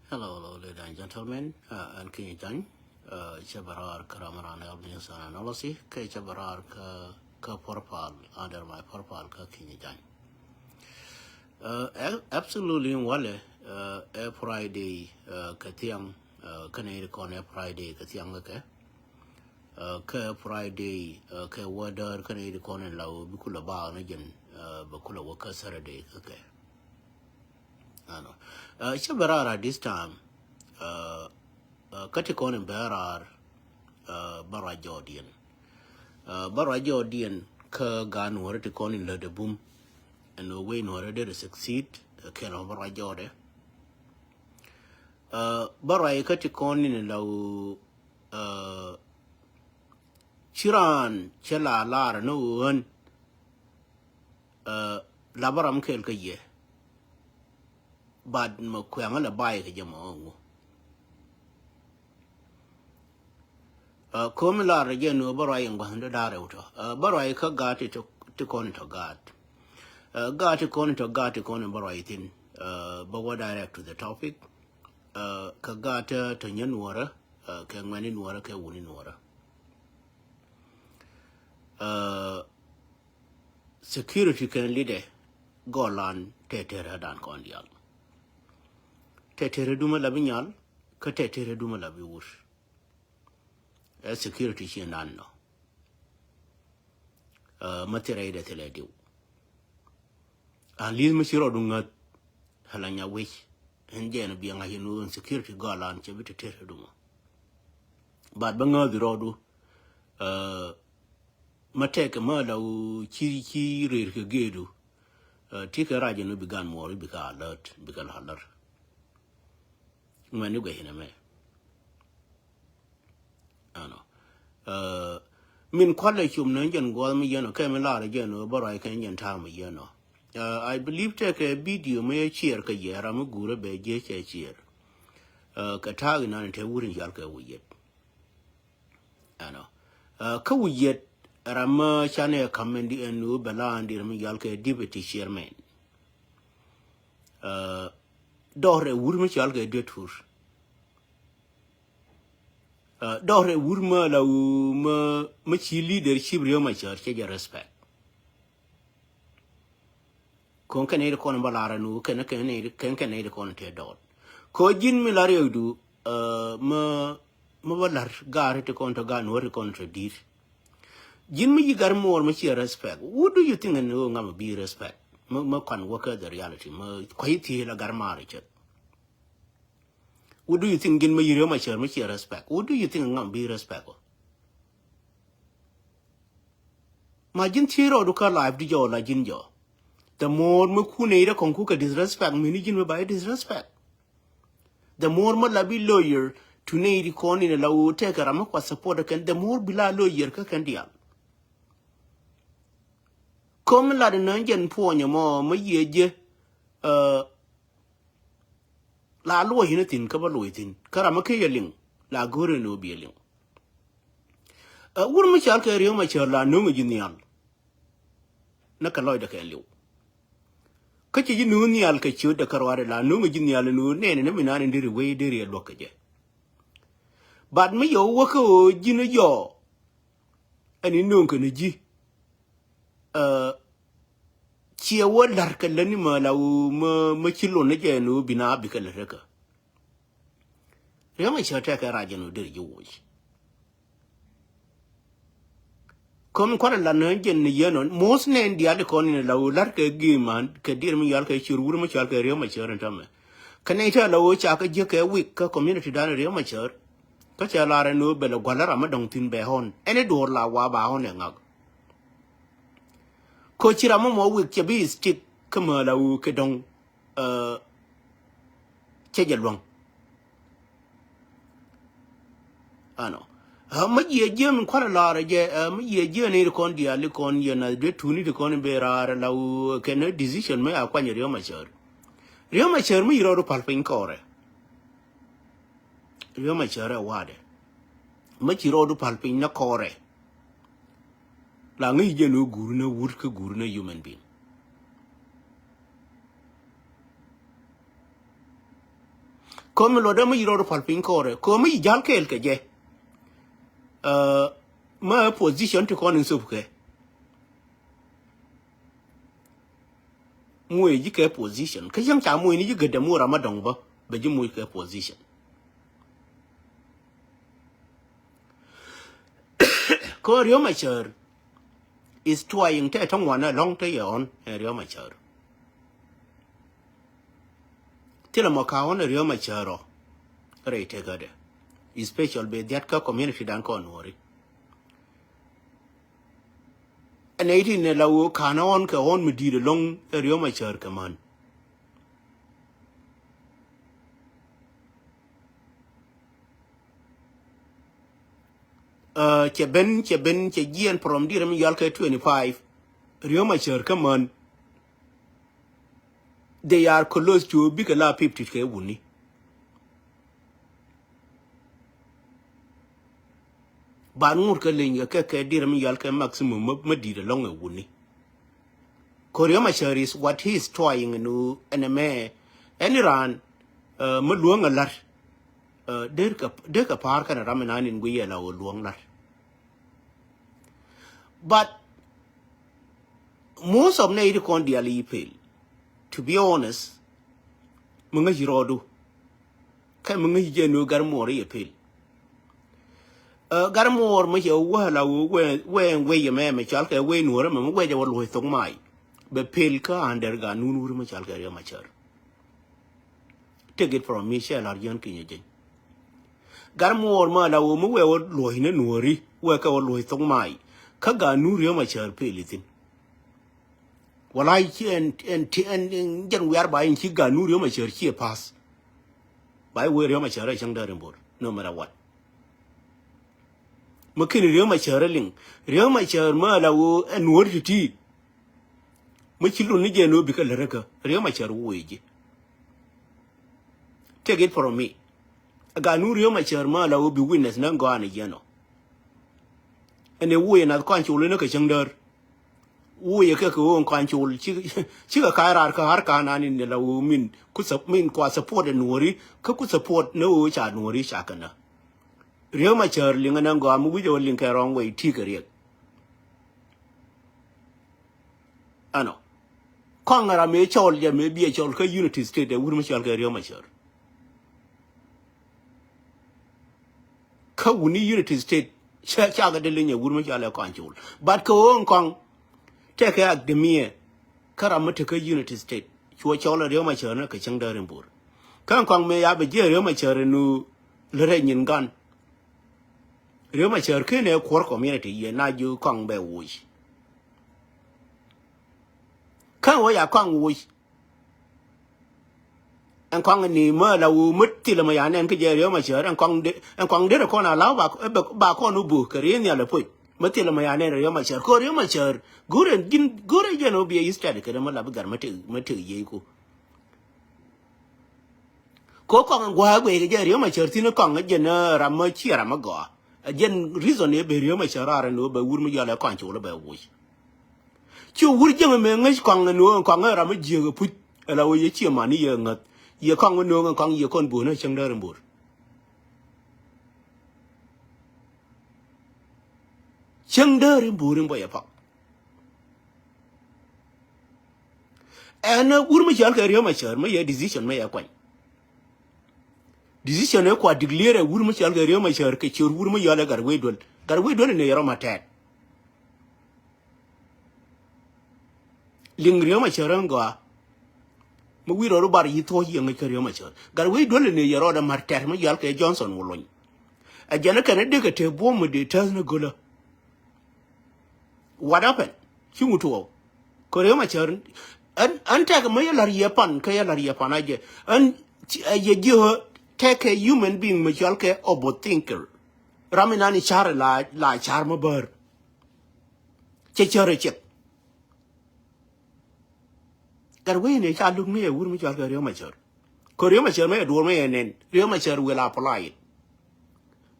Hello, ladies and gentlemen, and Kinyan, Chabarar Karamaran Albanians and Analysis, Chabarar Purpal under my Purpal Kinyan. Absolutely, Wale, a Friday, Katiang, Canadian Corner Friday, Katianga, Friday, Water, Canadian Corner Low, Bukula Bar, Najan, Bakula Waka Saturday, okay. Chabarar this time, Katikon Berar, Bara Jordan. Bara Jordan, Gan, where to call in the boom, and the way nor to succeed, can over Jordan. Bara Katikon in low Chiran, Chela, Lar, no one, Labaram Kelkaye. But Makwamala buy a Jamo. Comila again, no Barai and 100 Darauto. Barai got it to con to God. Got to con to God to con and Baraitin. But what direct to the topic? Kagata to Yanwara, Kangmanin Wara, Kawunin Wara. Security can lead a Golan Teter Dan Condial. Tetere duma labinyal, ka tetere duma labi wush. A security she nanno. Matera ida telediu. And Liz Machiro dunga halanya wish, and Jen being a hinu and security galan chebit tetere duma. But banga the rodu, Mateka murder, chi gedu, Tika Rajan began more, because alert, because alert. When you get in a me. Min college Nanjan Guam Yano came a lot again, but I can yen time yano. I believe take a video may cheer ka year, I'm a gura be jay cheer. Katagin and te wouldn't yalka we yet. Ka we yet Rama Chane commendi and no baland in yalka deputy chairman. Dore wurma chalga detur. Dore wurma la machi leadership real my church respect. Con canada con balara no can canada con te dot. Ko jin milario do mabalar gar to con to gan or contradict. Jin me gar more machi respect. What do you think and no ngam be respect? Ma can work the reality, ma quite la garmarichet. What do you think in my respect? What do you think I'm be respectful? My gentiro duka life di jo la jinjo. The more Mukune concook disrespect, minijin by disrespect. The more malabi lawyer to need con in a low take a ramakwa support can the more bila lawyer kakandial. Come la the Nanjan ponya mo, my ye, La lo hinatin kabaloitin, Karamaka yelling, La Guru no beling. Would Michel carry my la no genial. Nakaloida can you. Kachi no nial kachu the Karwara la no genial no name and minan in the way de real locaje. But me yo wako gina yo. And in no can ji. Chia word larka lenima la machilo najano bina bicala reka. Yama shall take a rajano did you wish. Come quite a lananjan yanon, most name the other con in a low larka game and kadir me yalka shuru machalka real and tame. Canata low chaka jaka week community done real mature. Kachalara no bella gualarama don't tin behon, any door la waba on and up. Coachirama more week chabi stick kamala kedong chejalong. Ano. Much ye German quite a lot of ye journey con the alicon yana de tuni to con bear allow can a decision may acquire real mature. Real mature me wrote a palping core. Real mature a wade. Much wrote a palping na core. Langi jenu guruna wurka guruna human being. come lo da mi ro palpin kore come I jal kel ke je ma position to kon sup ke mu ji ke position ke yang cha mu ni ji gede mu ramadong ba ji mu ke position ko rio ma cher is trying to tong wana long te yon rio ma cher tila mo ka on rio ma chero re te gade special be that ka community dan ko nori and 18 ne lawo kana on ka on mi di long rio ma cher ka man che ben che gien from di mi yal ka 25 rio ma cher ka man they are close to big la 50 ke wuni ban ngur ka lenga ke di mi yal ka maximum ma di long e wuni Korea ma cher is what he is trying no enemy Iran ma luang a lar der ka par kana ramana nin gwi la o luang lar but most of native con diali pel to be honest mga jirodu kay mga jeno garmore ye pel garmor ma je wa la we me chal ke we nuor ma we je wo lo thong mai be pel ka under ga nunur ma chal ke ma char take it from me shall arjan kinye garmor ma la wo mu we wo lo hine nuori we ka wo lo thong mai ka ga nuri ma char pelitin walai en jan we are buying ki ga nuri ma char ki pass bai we ma char chang da rembor no matter what makin riyo ma char ling riyo ma char ma la wo en wor ti ma ki lu ni je no bi ka laraka riyo ma char wo ye take it from me ga nuri ma char ma la wo bi witness nan go an yeno ene wo ye na kan chulu ne ka chang dar wo ye ka ko kan chulu chi ka ra ka har ka na ni ne la wo min ku min kwa support nuri ka ku support no wo cha nuri cha kana riyo ma char linga nan go amu jo lin ka wrong way ti ka riek ano kon ra me chol ya me bi chol ka unity state de wur ma chol ka riyo ma char ka wuni unity state cha ga de linya wur ma chol ka chol but ko on kon te ka akdemie kara mata ka unity state chuo chol riyo ma char na ka chang da rembur kan kon me ya be je riyo ma char nu lere nyin gan riyo ma char ke ne core community ye na ju kon be wuj kan wo ya kon wuj an kon ni ma la wu mutti la ma ya nen ke je riyo ma char an kon de ko na la ba ko nu bu ke ri ne la pu mutti la ma ya nen riyo ma char ko riyo ma char gore je no bi istad ke ma la ba gar mate ye ko kon gwa gwe ke je riyo ma char tin kon je na ram ma chi ram go again reason e be riyo ma char ara no ba wur mu ya la kon chu la ba wu chu wur je me ngai kon no kon ram je ga pu la wo ye chi ma ni ye ngat ye kon no kon ye kon bu na chang da ram bu chang da ram bu rim ba ya pa ana wur mu char ka riyo ma char ma ye decision ma ya kwai decision e kwa declare wur mu chal ga riyo ma char ke chur wur mu ya la garwe dol ne yaro matet ling riyo ma char nga mu wiro ro bar yi to yi ngai riyo ma char garwe dol ne yaro da matet ma yal ke Johnson wolon a jana kan de ka te bo mu de tas na gola what happened ki mutuwo ko riyo ma char an ta ga mai lar yepan ka ya lar yepan aje an ye jiho take a human being majalke obo thinker raminani char la char mabar che chare che garwe ne cha lug ne wur majal ga riyo machar ko riyo machar me do me nen riyo machar will apply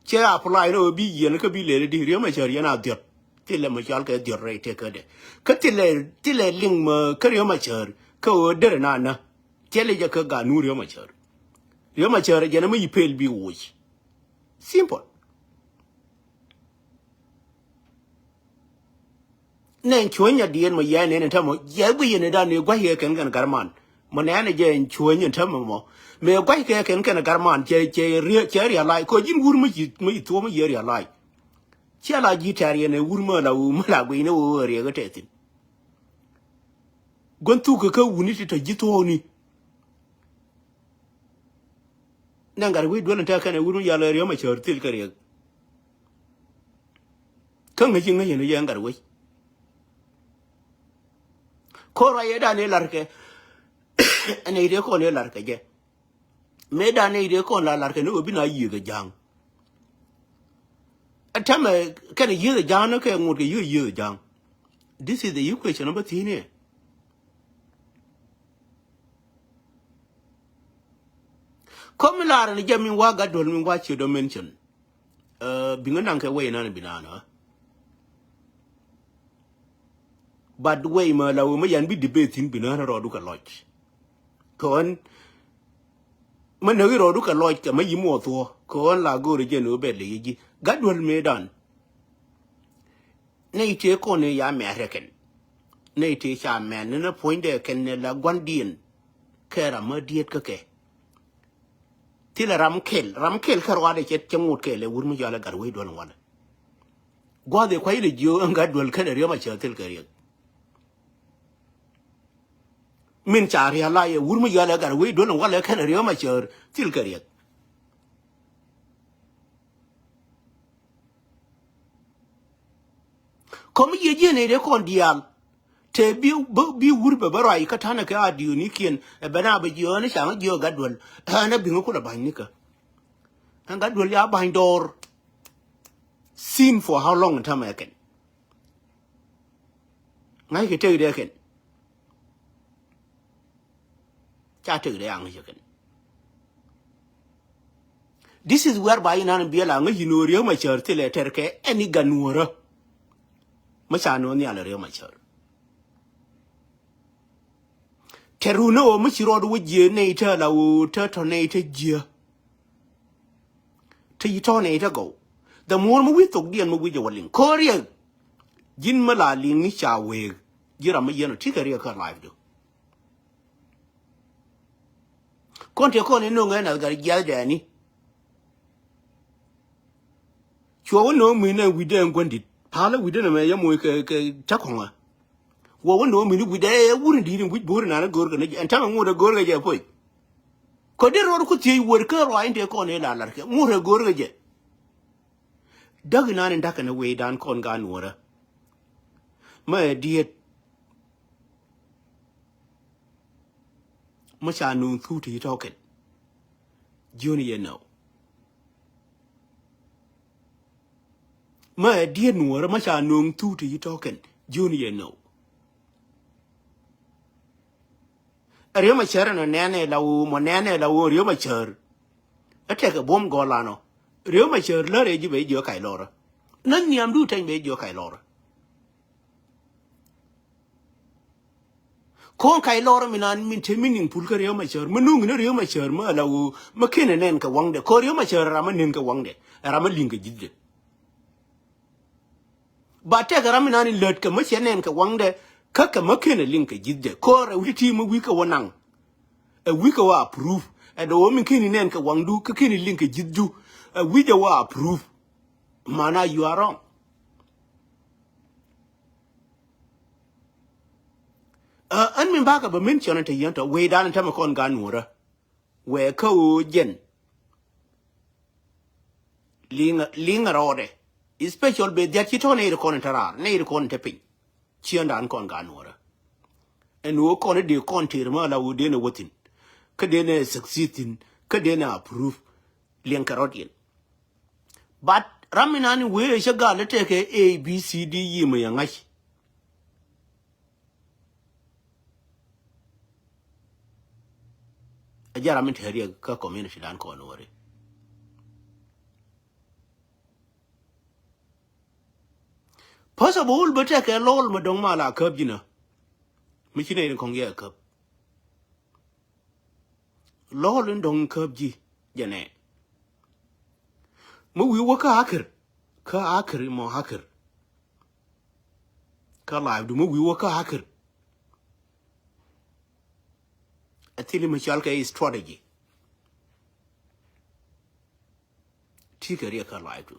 che apply no bi yen ka bi le di riyo machar yana diot tile majal ka diot re te ka de ka tile ling ma ka riyo machar ko der na tele ja ka ga nu riyo machar Rio ma chere jana me pale bi wuch. Simple. Nen chuanya dien mo ya ne tamo ya bu yin da ne gwa he ken kan garman. Mo ne ne je chuanya tamo mo. Me gwa he ken kan garman che ri lai ko jin wur mo to mo ye ri lai. Che la ji tari ne wur mo la u mo la gwi ne wo ri ga tetin. Gon tu ka wuni ti ta jito ni. Nangar we dole ta kana wurun ya la ri ma chere til kare. Kan ga jin ga ne ya ngar we. Kora ye da ne larke ene ide ko ne larke je me da ne ide ko la larke no bi na yi ga jang atama kan yi ga jang no ke ngut ge yi ga jang. This is the equation number 3 ne kom la ne jamin wa ga dol min wa che do mention binga nan ke we na ne binana but way ma la wo ma yan bi debate in binana ro du ka lodge kon man no ro du ka lodge ka ma yi mo to kon la go re je no be le yi ga dol me dan ne ite ko ne ya me reken ne ite cha me ne point de ken ne la gwandien kera ma diet ka ke tila ramkel karwa de chet chamut ke le wurmu jala garwe don wala gwa de kwai le jo anga dol kana riyo ma chatel kariya min chari ala ye wurmu jala garwe don wala kana riyo ma char til kariya komi ye je ne de kon dial te bi wurbe barai ka tana ka adiyo ni kien bana ba jo ne shanga jo gadwal na bingo ko da banika an gadwal ya baindor seen for how long time again ngai ke te de ken cha te de ang ken. This is whereby nan biela ngai hinoriyo ma char tele terke any ganura ma chano ni ala riyo ma char Teruno o mchiro do je ne ta la o ta to ne ta je ta yi to ne ta go the more mo wi tok dien mo wi je walin korea jin ma la lin ni cha we jira ma yeno tikari ka live do konte ko ne no ngana gar gya da ni chwo no mi na wi de ngwandi pala wi de na me ya mo ke ta konga wo no mi ni gude wurin di ni bur na gor ga ne antama mu da gor ga je poi ko de ro ku ti wor ka ro inde ko ne la larke mu re gor ga je dag na ne ndaka na we dan kon ga nuora ma diet ma cha nu thu ti token junior no ma diet nuora ma cha nu thu ti token junior no Rio ma chera no nene la u mo nene la u rio ma cher ate ka bom go la no rio ma cher la re ji be jo kai lora nan niam du tan be jo kai lora kon kai lora minan min te minin pul ka rio ma cher munung ne rio ma cher ma la u ma kene nen ka wangde ko rio ma cher ra ma nen ka wangde ra ma linga jidde ba te ka ra minan let ka ma nen ka wangde kaka makene linka jidde kore witi mu wika wanang a wika wa approve and the woman kini nen ka wangdu ka kini linka jiddu a wija wa approve mana you are wrong an min baka ba min chona ta yanta we dan ta makon ganura we ka o jen linga rode special be dia kitone ire kon tarar ne ire kon tepin chiandan kon ganora en wo kon de kon tirma la wo de ne wotin ka de ne succeeding ka de na approve lien karodien but raminani we shaga le teke a b c d yi me yangai ajara min teriya ka community dan ko no re possible but take a lol madong mala kub jina michine ni kong ya kub lol ndong kub ji jane mu wi wo ka akir mo hakir ka live du mu wi wo ka hakir atili mu chal ka strategy tikari ka live du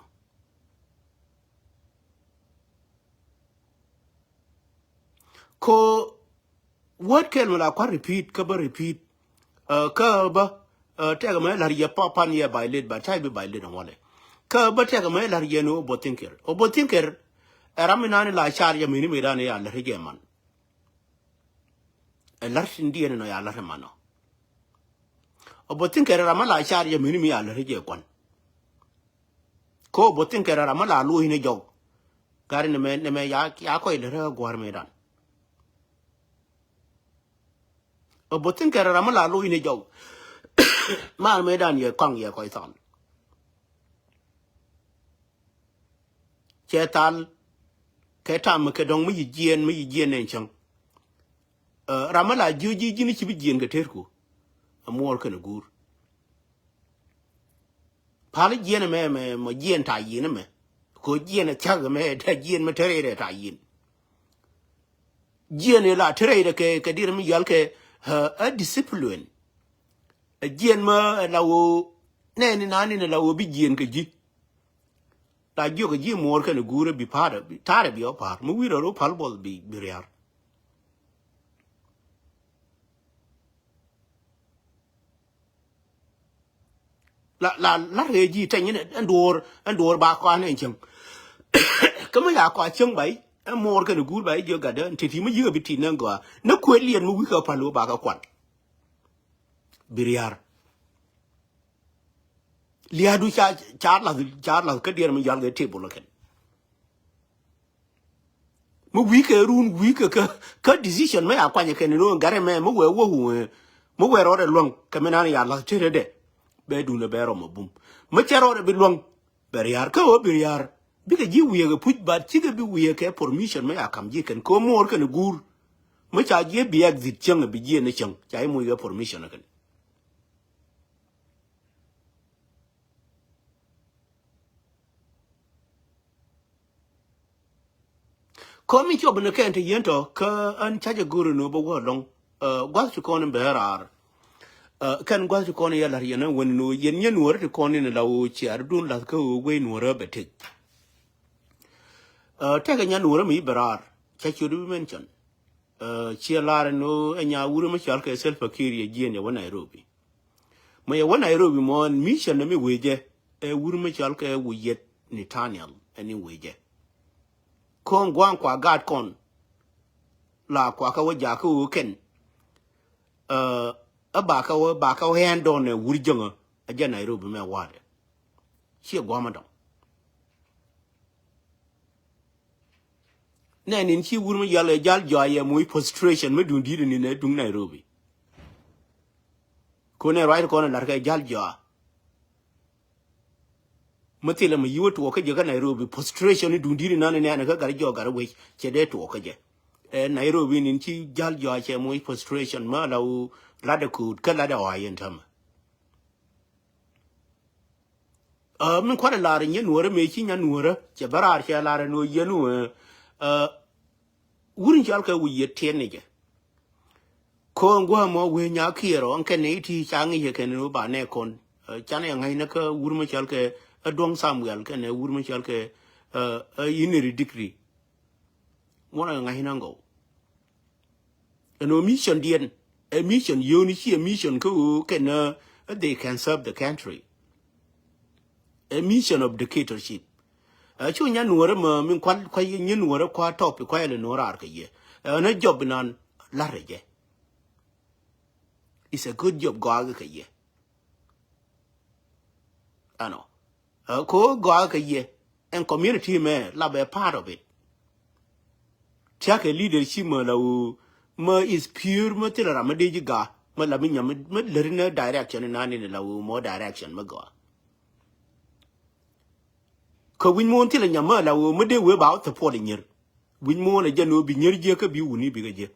ko what can la kwa repeat ka ba repeat ka ba tega me lar ya pan ya bailet ba chai be bailet on wale ka ba tega me lar ya no botinker eraminani la char ya mini me dane ya lar ge man lar sindi no ya lar mano botinker ramala char ya mini me ya lar ge kwan ko botinker ramala lu hine jog gari ne me ya ko ile gwar me dan botinker ramala lu hine jog mal me dan ye kong ye ko ton chetal ke tam ke dong mi jien en chang ramala juji jini ci bi jien ga terku amor ke gur pal jien me mo jien ta yin me ko jien chag me ta jien me tere ta yin jien la tere ke dir mi yal ke a discipline a jien ma la wo ne ni nani ne la wo bi jien ke ji ta jo ke ji mor ke gur bi par bi tare bi opar mu wi ro pal bol bi riar la reji tan yin andor ba kwa ne chang kama ya kwa chang bai mor ke gur bai jo ga de ti mu yi bi ti nan go na ko lien mu wi ka palo ba ka kwan biriar liadu cha la ka dir mu yal ge table ken mu wi ke run wi ka decision me akwa ne ken no gare me mu we wo hu mu we ro de long ka me na ya la tere de be du ne be ro mo bum mu chero de bi long biriar ka o biriar bi ke ji wi ge put ba ti ge bi wi ke permission me akam ji ken ko mor ken gur mu cha je bi exit chang bi ji ne chang cha mu ge permission ken ko mi chob ne ken te yento ka an chaje guru no bo long gwa su ko ne berar kan gwa su ko ne yala yana won no yen yen wor te ko ne la o chi ar dun la ko we no ra betik te ga nyan wor mi berar cha chu du mention chi la no nya wuro ma chal ka self akiri je ne wa Nairobi ma ya wa Nairobi mo mission ne mi weje wuro ma chal ka wuyet ni Taniel ani weje kon gwang kwa gad kon la kwa ka waja ku ken a ba ka hand on e wurjanga a ja Nairobi me wade chi gwa ma dam na nin chi wurma yale jal joye muy frustration me dun di ni ne dun Nairobi ko ne right ko na ka jal jo matila ma yiwo to ka je ka Nairobi frustration dun di na ne na ka gar jo gar we che de to ka je Nairobi nin chi jal jo che muy frustration ma law la de ku ka la da wa yen tam min kwa la rin Nuer me chi nya Nuer che barar che la no yenu wurin jal ka wi yeten ne je ko ngwa mo we nya kiro an ken ne ti chang ye ken no ba ne kon chan ya ngai na ka wurma jal ke dong Samuel ken ne wurma jal ke yiniri degree mona ngai na ngo no mission dien a mission yoni chi a mission ko ken they can serve the country a mission of dictatorship chu nya Nuer ma min kwal kwa yin Nuer kwa top kwa le Nuer ar ke ye na job nan la reje it's a good job go ke ye ano ko go ke ye and community me la be part of it take leadership ma la ma is pure ma tira ma de ga ma la min nyam ma le na direction na ni la mo direction ma go ko win mon ti la nyama la wo mede we ba to pole nyer win mon la jano bi nyer je ka bi wuni bi ga je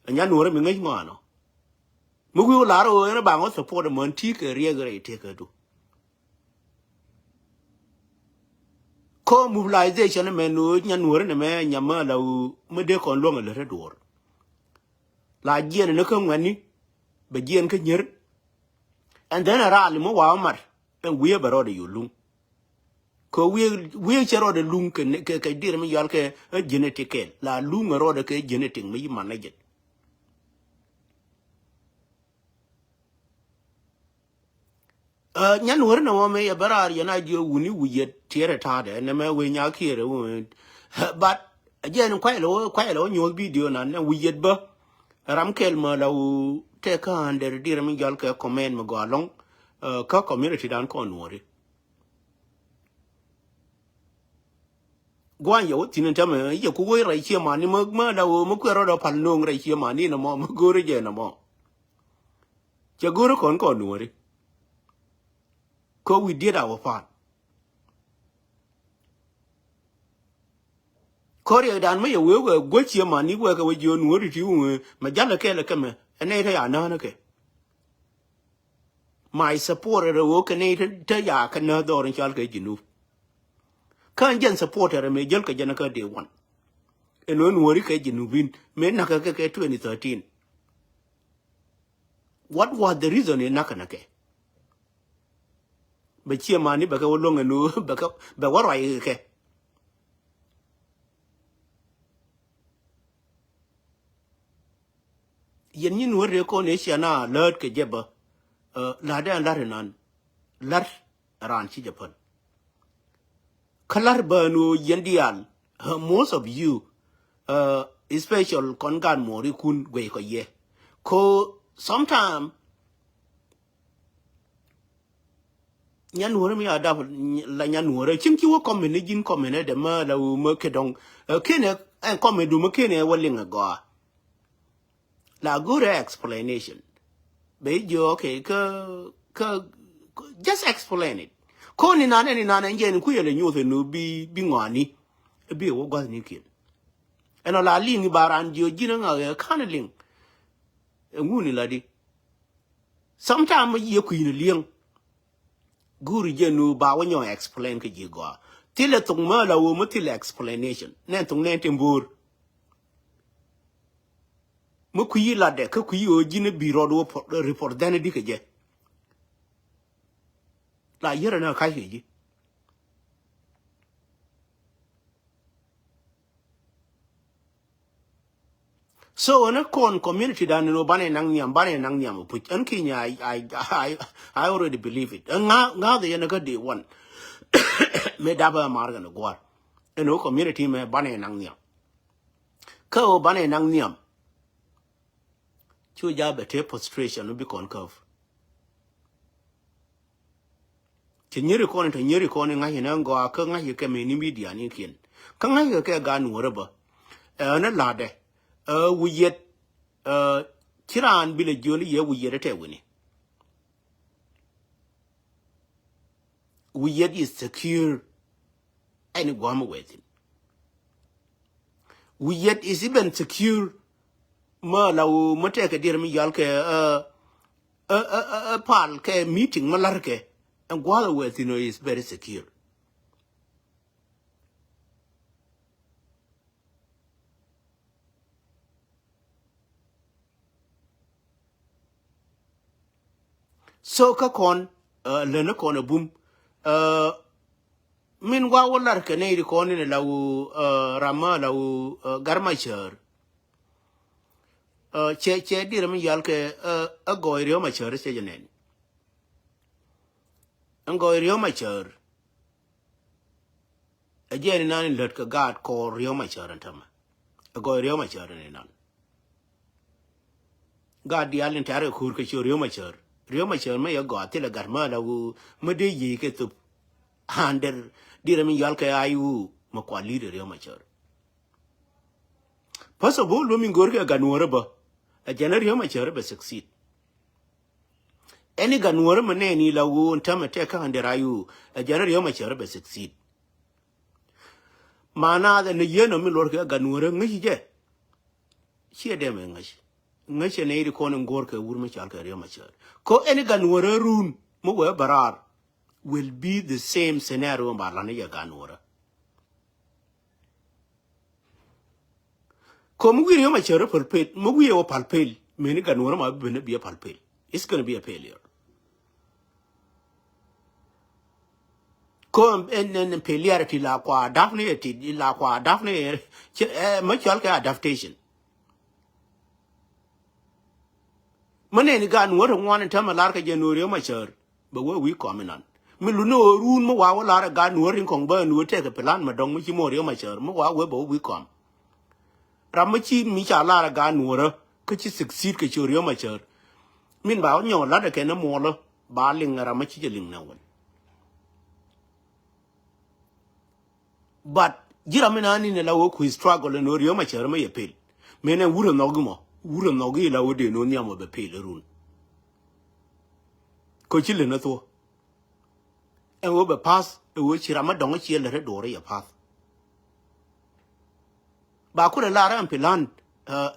anya Nuer mi ngai ngano Mugu laro ena bango support the monti ke riegre take do. Ko mobilization menu nyanwore ne me nyama la u mede kon longa le redor. La jien ne kan wani be jien ke nyer and then ara ali mo wa mar en we baro de yulung. Ko we chero de lung ke dir mi yal ke genetic la lung ro de ke genetic mi manage. Nyan wor na wame ya barar yana dio wuni wuye tiere tade ne me we nya kire won but again quite low nyol video na ne wuye ba ram kel ma law te ka under dire mi gal ka comment ma go along ka community dan ko nori gwan yo tinin tame ye ku we rai che ma ni ma law mo ku ro do pal nong rai che ma ni na mo gore je na mo che gore kon ko nori ko we did our part. Korea dan me we go chi ma ni we ka we jo nu ri ti u ma jala ke le ke me ene ta ya na ke my supporter wo ke ne ta ya ka na do rin chal ke jinu kan jen supporter me jel ka jana ka day one eno nu ri ke jinu bin me na ka ke 2013 what was the reason in na ka na ke be chi ma ni ba ka wo lo ngenu ba wa rai ke yen yin wore ko ne siana lord ke jeba la da la renan lar ran chi japan kalar banu yendial most of you special kongan mori kun gwe ko ye ko sometime nyan wore mi ada la nyan wore chim ki wo komene jin komene de ma la mo kedong kene en komedu mo kene wolinga go la good explanation be jo okay ka just explain it ko ni na nje ku yele nyothe no bi ngani bi wo gwa ni kin eno la li ni baran jo jina nga kanaling nguni la di sometime ye ku ni liang guru je no ba wo nyo explain ke ji go tile tung ma la wo mo tile explanation nen tung nen timbur mo ku yi la de ka ku yi o jina bi ro do report dan di ke je la yere na ka ji so on a con community dan no bane nang nyam put an kinya I already believe it nga the na ga day one me daba marga no gwar eno community me bane nang nyam ka o bane nang nyam chu ja bete frustration no bi concave nyeri kon nga hina ngo ka nga ke me ni media ni kin ka nga ke ga nu reba na lade wuyet kiran bile joni ye wuyet te wini wuyet is secure any gwam within wuyet is even secure ma law mate ka dir mi yal ke pal ke meeting malar ke and gwala within is very secure so ka kon lena kon boom min wa wolar ke ne ri kon ne law rama law garmachar che dir mi yal ke a goyrio machar se jenen an goyrio machar a jeni nan let ka gad ko rio machar antama a goyrio machar ne nan gad yal intare kur ke rio machar me ya go atile garma law me de yi ke tu hander dir mi yal ke ayu ma kwa leader rio machar possible lo min gor ke ganwore ba a jener rio machar be succeed any ganwore mane ni law ntama te ka hander ayu a jener rio machar be succeed mana da ne yeno mi lor ke ganwore ngi je de me ngi ngache ne ri kon ngor ke wur ma chal ke rio ma char ko any gan wora run mo we barar will be the same scenario ba la ne ya gan wora ko mu rio ma char palpate mo we o palpate me ni gan wora ma be a palpate it's going to be a failure ko en peculiarity la kwa Daphne ma chal ke adaptation mane ni gan wora ngwan ta malar ka jenorio ma char ba we kominan mi lu no run mo wa la ga no rin kong ba no te ka plan ma dong mi chi mo rio ma char mo wa we bo we kom ram chi mi cha la ga no ra ka chi succeed ka chi rio ma char min ba nyo la da ke na mo lo ba ling ram chi je ling na won but jira mi na ni ne la wo ku struggle no rio ma char ma ye pel me ne wuro no gi la wo de no nya mo be pel run ko chi le na to and we be pass we chi rama dong chi le do re ya pass ba ku la ran plan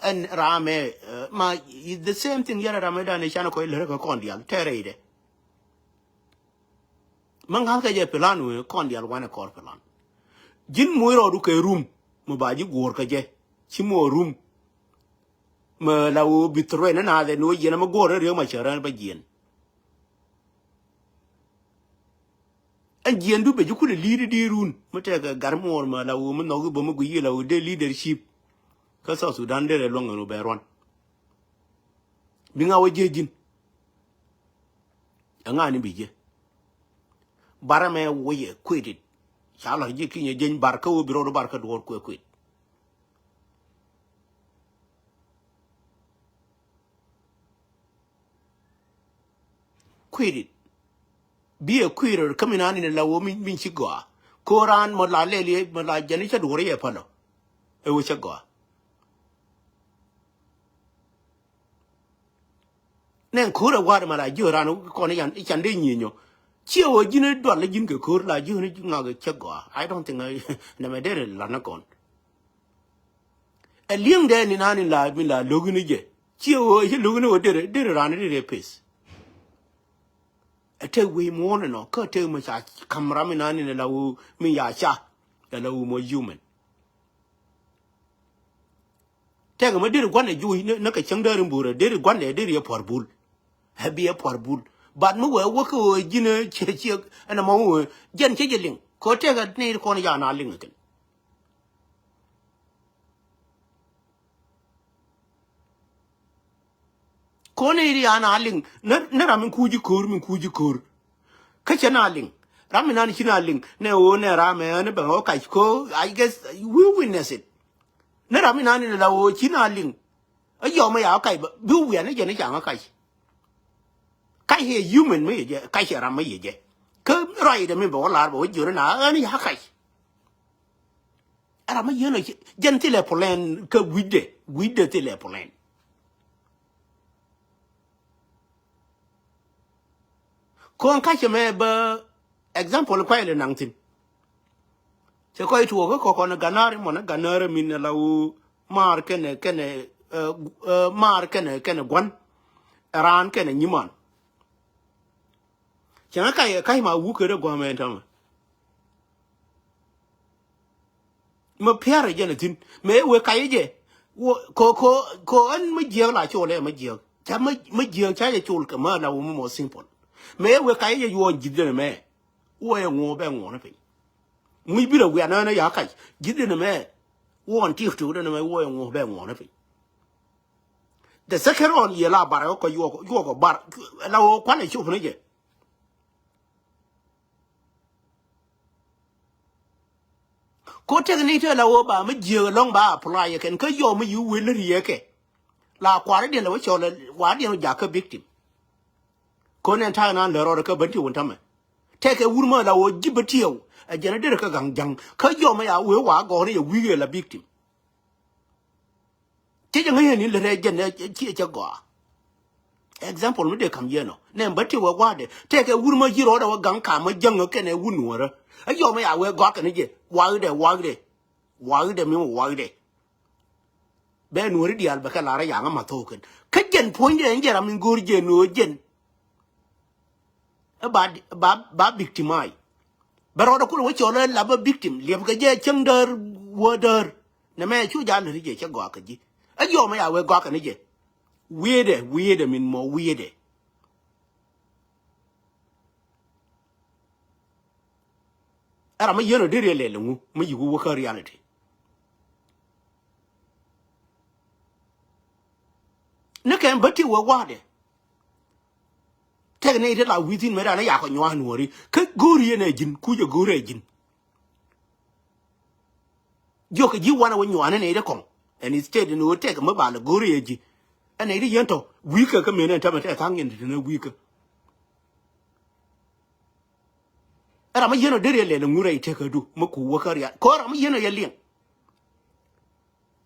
en rame ma the same thing yara ramadan ne chana ko le ko kondial tere de man ha ka je plan we kondial wana ko plan jin mo ro du ke room mo ba ji gor ka je chi mo room ma la wo bitre na de no yena mo gor re ma chara ba jien an jien du be ju ku le lead di run mo te ga gar mo ma la wo mo no go mo gu yi la wo de leadership ka South Sudan de lo ngano be ron bi nga wo je jin anga ni bi je barame wo ye kwedit chala je kinye jen barka wo biro do barka do ko kwet kwedit bi e kweder kamina ni la wo min chi go ko ran mo la le mo la jeni cha do re ye palo e wo cha go nen ko ra wa ma la jo ran ko ne yan chan de nyinyo chi wo jin do la jin ke ko la jo ni nga ga cha go I don't think I na me de la na kon e ling de ni na ni la mi la logu ni je chi wo hi logu ni wo de ran ni de pace ate we mo no ko te mo cha kamera mi na ni la wo mi ya cha la wo mo human te ga mo de gwan e ju na ka chang de mbura de gwan de ye porbul habi ye porbul but mo we wo ko jine che ana mo jen che ling ko te ga ni ko ya na ling ken ko ne ri ana ling na ra min kuji kor ka che na ling ra min na ni na ling ne o ne ra me ne ba o ka ko I guess we witness it ne ra min na ni la o chi na ling a yo ma ya kai ba bu wi ne je ne ja kai he human me je kai che ra me je ko rai de me bo la bo ju na ani ha kai ara me ye no jen ti le polen ko wide ti le polen ko ka che me ba example kwa ile nangtin che ko itu ko na ganari mo na ganare min la u mar kene mar kene gwan ran kene nyiman chana kai ma wu kere gwa men tam ma piare je na tin me we kai je ko an ma je la cho le ma je cha ma je cha je chul ka ma la u mo simple me we kai je yo jidde me wo ye ngo be ngo na pe mi bi la we na ya kai jidde me wo an ti tu de me wo ye ngo be ngo na pe the second on ye la bar ko yo bar la o kwa le chu ne je ko te ni te la wo ba mi je long ba apply ken ko yo mi yu we le ye ke la kwa de la wo cho le wa de ja ka victim ko ne ta na le ro ka ban ti won ta me te ke wur ma la wo jibatiyo a jena de ka gang jang ka yo ma ya we wa go ne wi ge la victim te je ngi ni le re je ne chi che go example mi de kam ye no ne mbati wa de te ke wur ma jiro da wa gang ka ma jang ke ne wu nuora a yo ma ya we go ka ne je wa de mi wa de be Nuer dial be kala ra yang ma token ka jen point en jera min gor je no jen ba victimize baroda kul wo chole la ba victim liam ga je chengder woder na me chu ja le je che go ka ji a yo ma ya we go ka ni je weird min mo weird ara ma yeno de le lu ma yu wo ka reality na kan bati wo wa de tek ne de la within me da na ya ko nywa nuori ka gori ne jin ku je gore jin yo ka ji wana wo nywa ne de kon and instead no tek ma ba la gore ji ana ide yento wika ka me ne ta ma ta kan yin de na wika ara ma yeno de le ngure ite ka du ma ku wo ka ya ko ara ma yeno ya lien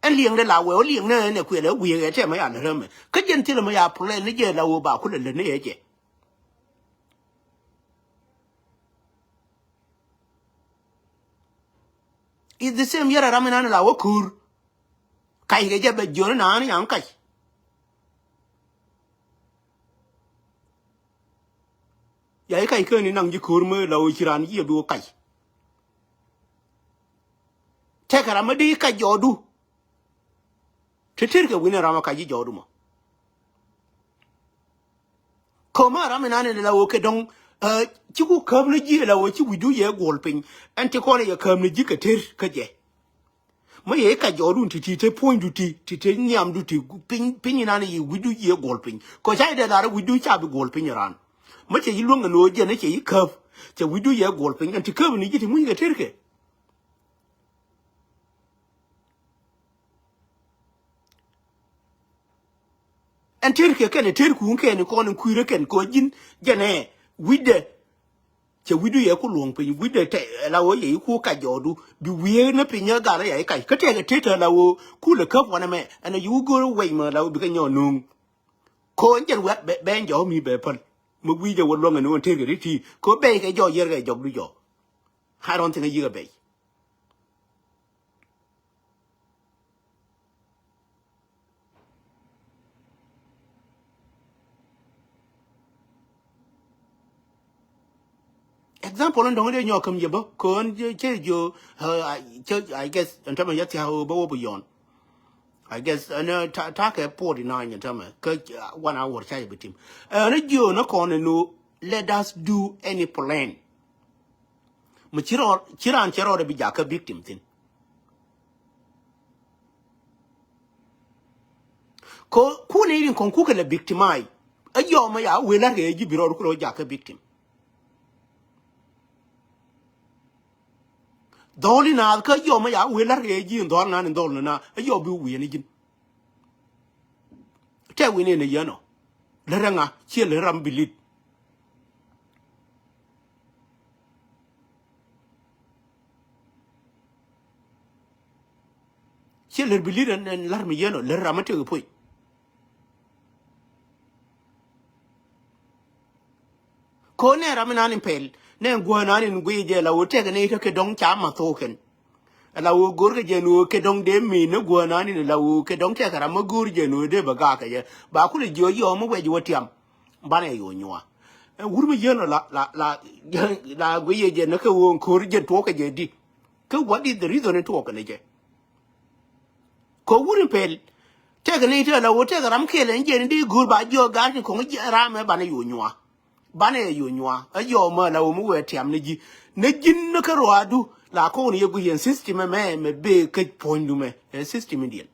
en lien de la we o lien ne ku le wi ge te ma ya le me ka jen ti le ma ya plan ne je la wo ba ku le ne ye je is the same yara ramina la wo kur kai ge je be jona na ni an kai ya kai ke ni nang ji kur me la wo chiran yi do kai te kara ma di ka jodu tetir ke wina rama ka ji jodu mo ko ma ramina ne la wo ke dong ci ku kam na ji la wo ci widu ye gol pin anti ko ne ya kam na ji ka ter ka je ma ye ka jodu ti te point du ti te nyam du ti pin na ne yi widu ye gol pin ko sai de da widu cha bi gol pin ran ma ce yi longa no je ne ce yi kaf ce widu ye gol pin anti kam ni ji ti mu ga ter ke en ter ke ken ter ku ke ni ko ni ku re ken ko jin jene wide che widu ye ku luong pin wide te la wo ye ku ka jodu bi wie na pin ya ga ya kai ka te la wo ku le ka wona me ana yu go we ma la bi ka nyo nung ko njen we ben jo mi be pon mo wi je wo lo ngani won ter ke ti ko be ke jo yer ke jog du jo I don't think you be example on don't know come yebo ko on che jo I guess en tama yati ha bo beyond I guess ana ta 49 en tama ka 1 hour chai bitim ana jo na ko no let us do any plan mu chiran chero de bi jaka victim tin ko ku ne irin kon ku ka la victimize ayo ma ya we la ge ji biro ko jaka victim doli na ka yo ma ya we la ge ji ndor na ndol na ayo bi we ni jin te we ne yano le ranga chi le ram bilit chi le bilit en lar mi yano le ram te ko ko ne ram na ni pel ne go na ni ngui je la wo te ne ke dong cha ma token la wo gor ke je no ke dong de mi ne go na ni la wo ke dong te kara ma gor je no de ba ga ka je ba ku le jo yo mo we jo tiam ba ne yo nywa wur mi yeno la go ye je ne ke wo ko je to ke je di ke what is the reason to ko ne je ko wur pel te ke ne te la wo te kara m ke le je ni di gor ba jo ga ko ngi ra me ba ne yo nywa bana yo nywa ayo ma la wo mu we tiam ne ji ne jin ne ka roadu la ko ni yegu yen system me be ke pondu me system indian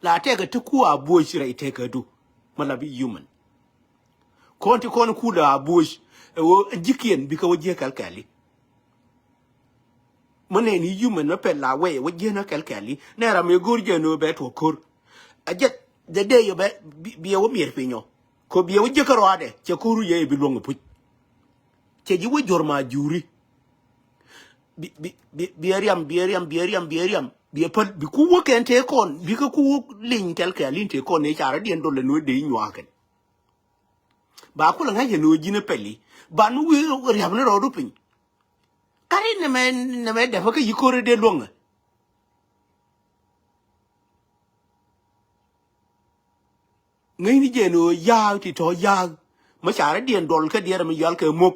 la te ga tuku abo shira ite ka du mala bi human ko ti ko ku da abo wo jikien bi ka wo je kalkali mane ni human na pe la we wo je na kalkali ne ra me gorje no be to kor ajet the day you be a mere pino. Could be a jackarade, Chakuru ye belong a put. Take you with your ma jury. Beriam, be a put, be cool can take on, be a cool link, calcalin take on nature, and don't know the inwaken. Bakul and I know Gina Pelly, but no will have no open. kari ne me de fa ka yikore de long ngai ni je no ya ti to ya ma chare dien dol ka diere mi yal ke mok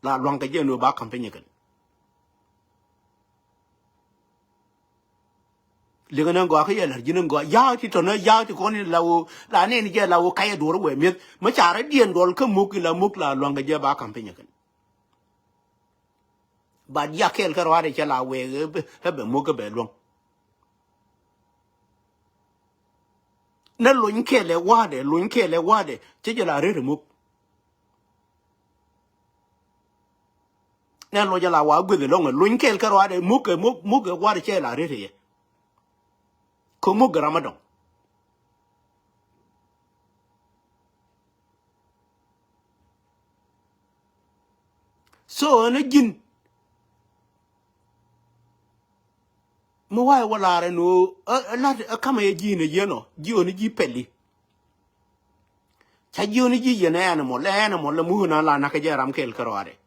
la long ka je no ba campaign kan le ngana go ka ye la jinin go ya ti to na ya ti ko ni la ne ni je la wo ka ye do we mi ma chare dien dol ka mok la long ka je ba campaign kan ba ya kel ka wa de che la we he be mok be long na luñ kele wade che jala re muk na lo jala wa gwe lo luñ kel ka wade muk wade che la re ye ko muk ramadan so na jin mo wa wala re no la kama ye ji ne ye no ji oni ji peli cha ji oni ji ye na animal la mu na la na ka jaram kel ka wade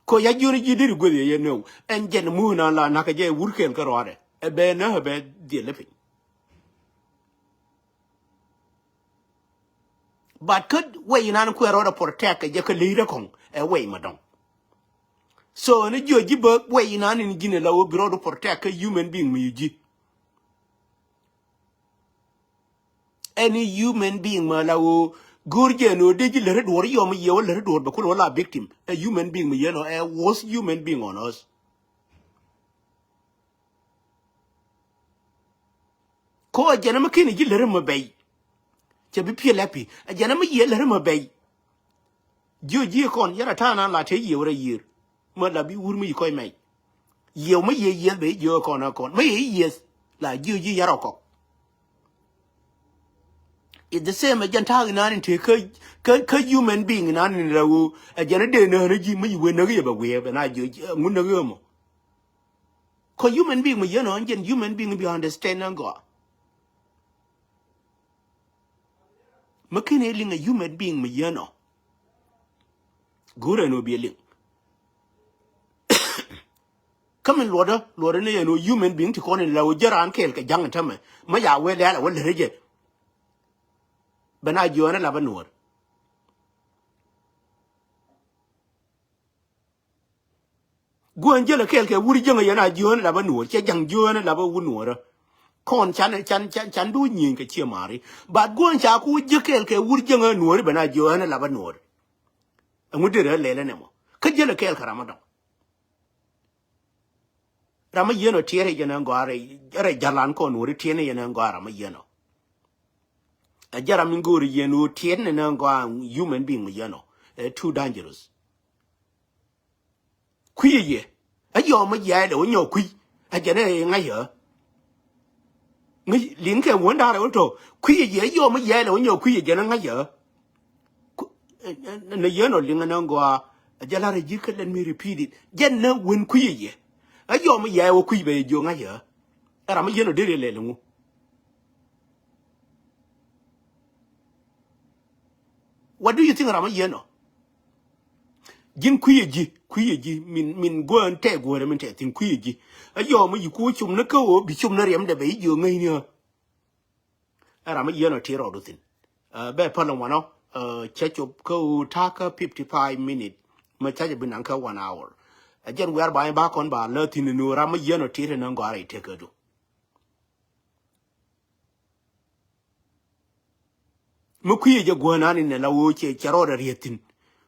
ko ya joni ji diri gwe ye no en jen mu na la na ka je wur kel ka wade e be na be di le pin but could we nan ku ro protect je ka leire kon e we madon so ne joji ba we nan ni gine la wo bro protect a human being mi ji any human being ma la wo gurje no de ji le do yo mi yo le do ba ku la victim a human being mi you know a worst human being on us ko jena ma kini ji le ma bay che bi pie lapi a jena ma ye le ma bay joji kon yara tana la te ye wora yir ma la bi wur mi ko mai ye ma ye be jo kon ma ye yes la joji yara ko it's the same again tag nan te ka human being nan ni rawu a jena de na ji mi we na ye ba we ba na jo ngun na mo ko human being mi you know ngen human being be understand and go makine ling a human being mi you know gura no be ling come in loda ne no human being to kon la jaran kel ka jang tame ma ya we la wala reje bana jona la banor guan jela kel ke wuri janga yana jona la banor che jang jona la ba wunora kon chan du nyin ke che mari ba guan cha ku je kel ke wuri janga nuor bana jona la banor ngudere lele ne mo ka jela kel karamadan rama yeno tiere jena ngare re jalan ko nuri tiene yena ngara ma yeno a jara min gori yeno tiene na ngwa human being ma yeno too dangerous kuye a yo ma ya de onyo kui a jena ngai yo ngi lin ke wonda re to kuye yo ma ya de onyo kuye jena ngai yo na yeno linga na ngwa a jala re jike let me repeat it jena won kuye ayo ma ya wo kuibe jo nga ya ara ma yeno dere lele mu what do you think ara ma yeno jin kuyeji min go ante go re min te tin kuyeji ayo ma yiku chum na ko bi chum na rem de be jo ngai ni ara ma yeno tiro do tin be palo wano checho ko taka 55 minute ma chaje binan ka 1 hour again we are buying back on ba latin no rama yeno tire na ngara itekedo mu kuyeje gona ni ne lawo che chero da rietin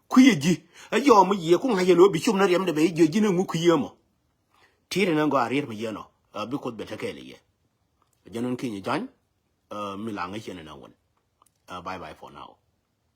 kuyeji ayo mu ye ku ngaye no bi chum na rem de be je jina mu kuyemo tire na ngara rir mu yeno bi ko be takele ye janon kinyi jan milanga chene na won bye bye for now